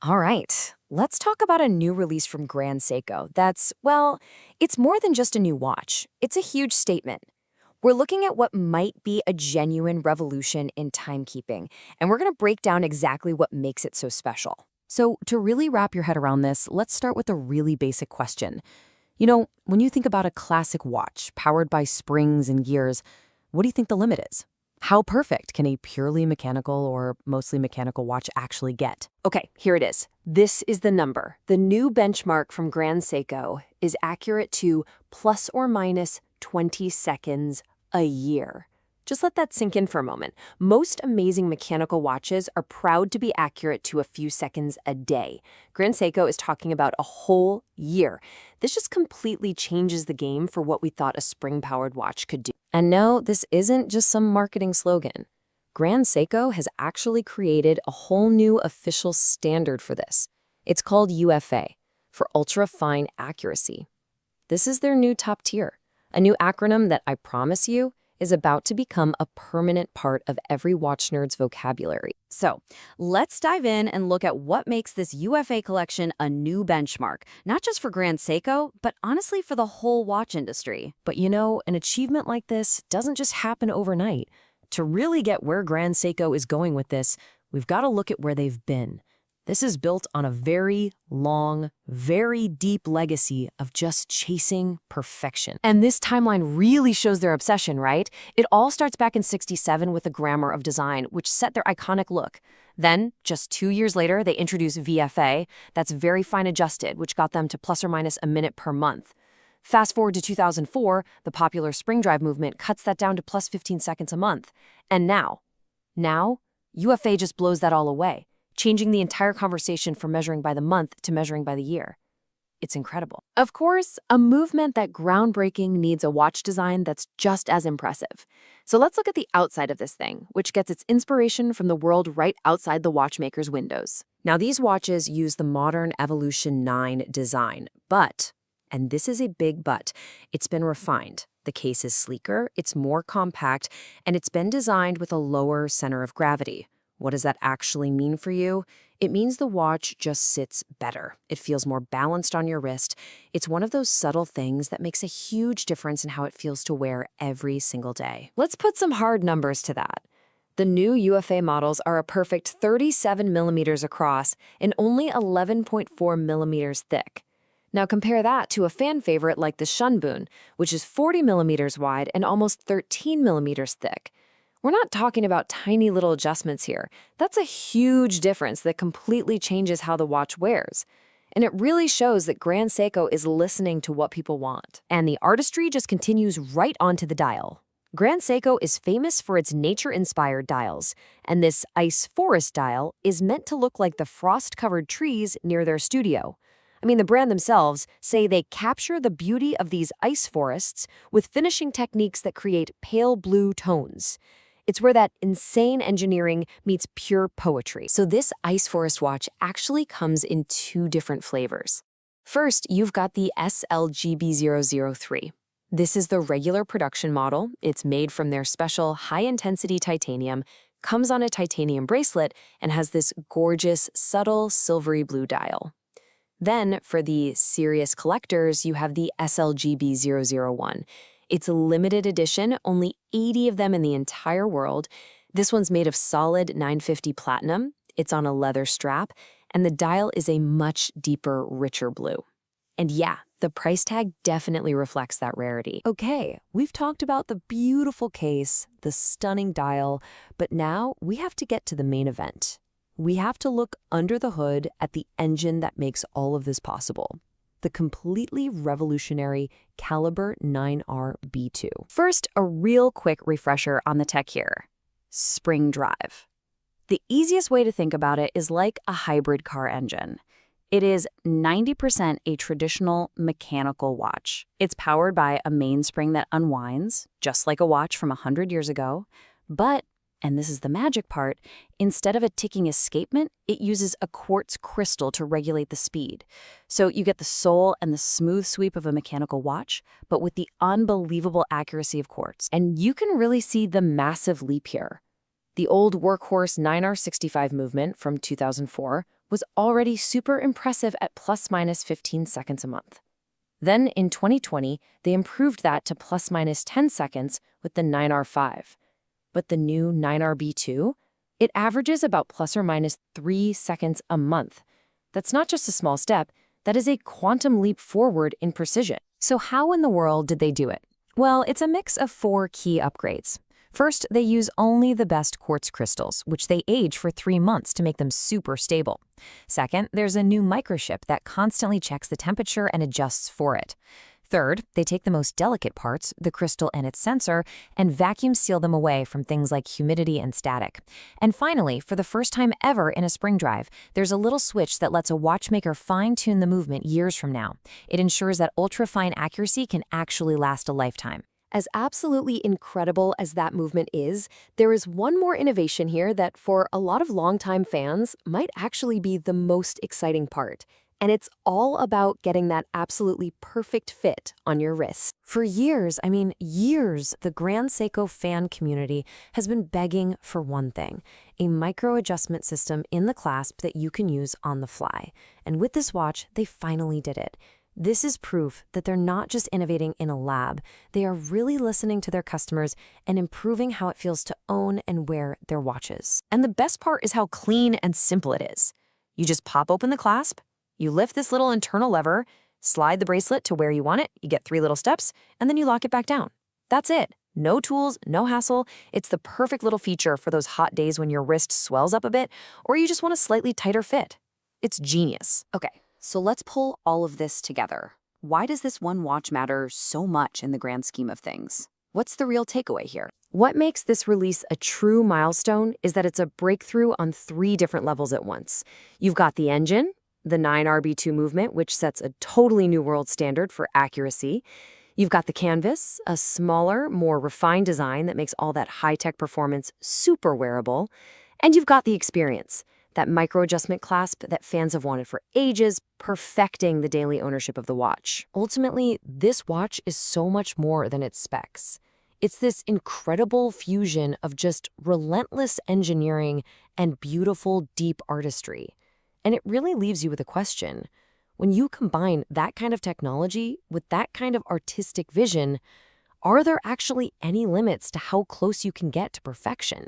All right, let's talk about a new release from Grand Seiko well, it's more than just a new watch. It's a huge statement. We're looking at what might be a genuine revolution in timekeeping, and we're going to break down exactly what makes it so special. So, to really wrap your head around this, let's start with a really basic question. When you think about a classic watch powered by springs and gears, what do you think the limit is? How perfect can a purely mechanical or mostly mechanical watch actually get? Okay, here it is. This is the number. The new benchmark from Grand Seiko is accurate to plus or minus 20 seconds a year. Just let that sink in for a moment. Most amazing mechanical watches are proud to be accurate to a few seconds a day. Grand Seiko is talking about a whole year. This just completely changes the game for what we thought a spring-powered watch could do. And no, this isn't just some marketing slogan. Grand Seiko has actually created a whole new official standard for this. It's called UFA, for ultra-fine accuracy. This is their new top tier, a new acronym that I promise you is about to become a permanent part of every watch nerd's vocabulary. So, let's dive in and look at what makes this UFA collection a new benchmark, not just for Grand Seiko, but honestly for the whole watch industry. But an achievement like this doesn't just happen overnight. To really get where Grand Seiko is going with this, we've got to look at where they've been. This is built on a very long, very deep legacy of just chasing perfection. And this timeline really shows their obsession, right? It all starts back in '67 with the Grammar of Design, which set their iconic look. Then, just 2 years later, they introduced VFA, that's very fine adjusted, which got them to plus or minus a minute per month. Fast forward to 2004, the popular Spring Drive movement cuts that down to plus 15 seconds a month. And now, UFA just blows that all away, changing the entire conversation from measuring by the month to measuring by the year. It's incredible. Of course, a movement that groundbreaking needs a watch design that's just as impressive. So let's look at the outside of this thing, which gets its inspiration from the world right outside the watchmaker's windows. Now, these watches use the modern Evolution 9 design, but, and this is a big but, it's been refined. The case is sleeker, it's more compact, and it's been designed with a lower center of gravity. What does that actually mean for you? It means the watch just sits better. It feels more balanced on your wrist. It's one of those subtle things that makes a huge difference in how it feels to wear every single day. Let's put some hard numbers to that. The new UFA models are a perfect 37 millimeters across and only 11.4 millimeters thick. Now compare that to a fan favorite like the Shunbun, which is 40 millimeters wide and almost 13 millimeters thick. We're not talking about tiny little adjustments here. That's a huge difference that completely changes how the watch wears. And it really shows that Grand Seiko is listening to what people want. And the artistry just continues right onto the dial. Grand Seiko is famous for its nature-inspired dials, and this ice forest dial is meant to look like the frost-covered trees near their studio. The brand themselves say they capture the beauty of these ice forests with finishing techniques that create pale blue tones. It's where that insane engineering meets pure poetry. So this ice forest watch actually comes in 2 different flavors. First, you've got the SLGB003. This is the regular production model. It's made from their special high-intensity titanium, comes on a titanium bracelet, and has this gorgeous, subtle, silvery blue dial. Then, for the serious collectors, you have the SLGB001. It's a limited edition, only 80 of them in the entire world. This one's made of solid 950 platinum, it's on a leather strap, and the dial is a much deeper, richer blue. And yeah, the price tag definitely reflects that rarity. Okay, we've talked about the beautiful case, the stunning dial, but now we have to get to the main event. We have to look under the hood at the engine that makes all of this possible. The completely revolutionary Calibre 9R-B2. First, a real quick refresher on the tech here. Spring Drive. The easiest way to think about it is like a hybrid car engine. It is 90% a traditional mechanical watch. It's powered by a mainspring that unwinds, just like a watch from 100 years ago, but and this is the magic part, instead of a ticking escapement, it uses a quartz crystal to regulate the speed. So you get the soul and the smooth sweep of a mechanical watch, but with the unbelievable accuracy of quartz. And you can really see the massive leap here. The old workhorse 9R65 movement from 2004 was already super impressive at plus minus 15 seconds a month. Then in 2020, they improved that to plus minus 10 seconds with the 9R5. But the new 9RB2, it averages about plus or minus 3 seconds a month. That's not just a small step, that is a quantum leap forward in precision. So how in the world did they do it? Well, it's a mix of 4 key upgrades. First, they use only the best quartz crystals, which they age for 3 months to make them super stable. Second, there's a new microchip that constantly checks the temperature and adjusts for it. Third, they take the most delicate parts, the crystal and its sensor, and vacuum seal them away from things like humidity and static. And finally, for the first time ever in a Spring Drive, there's a little switch that lets a watchmaker fine-tune the movement years from now. It ensures that ultra-fine accuracy can actually last a lifetime. As absolutely incredible as that movement is, there is one more innovation here that for a lot of longtime fans might actually be the most exciting part. And it's all about getting that absolutely perfect fit on your wrist. For years, the Grand Seiko fan community has been begging for one thing, a micro adjustment system in the clasp that you can use on the fly. And with this watch, they finally did it. This is proof that they're not just innovating in a lab, they are really listening to their customers and improving how it feels to own and wear their watches. And the best part is how clean and simple it is. You just pop open the clasp, you lift this little internal lever, slide the bracelet to where you want it, you get 3 little steps, and then you lock it back down. That's it. No tools, no hassle. It's the perfect little feature for those hot days when your wrist swells up a bit, or you just want a slightly tighter fit. It's genius. Okay. So let's pull all of this together. Why does this one watch matter so much in the grand scheme of things? What's the real takeaway here? What makes this release a true milestone is that it's a breakthrough on 3 different levels at once. You've got the engine, the 9RB2 movement, which sets a totally new world standard for accuracy. You've got the canvas, a smaller, more refined design that makes all that high-tech performance super wearable. And you've got the experience, that micro-adjustment clasp that fans have wanted for ages, perfecting the daily ownership of the watch. Ultimately, this watch is so much more than its specs. It's this incredible fusion of just relentless engineering and beautiful, deep artistry. And it really leaves you with a question. When you combine that kind of technology with that kind of artistic vision, are there actually any limits to how close you can get to perfection?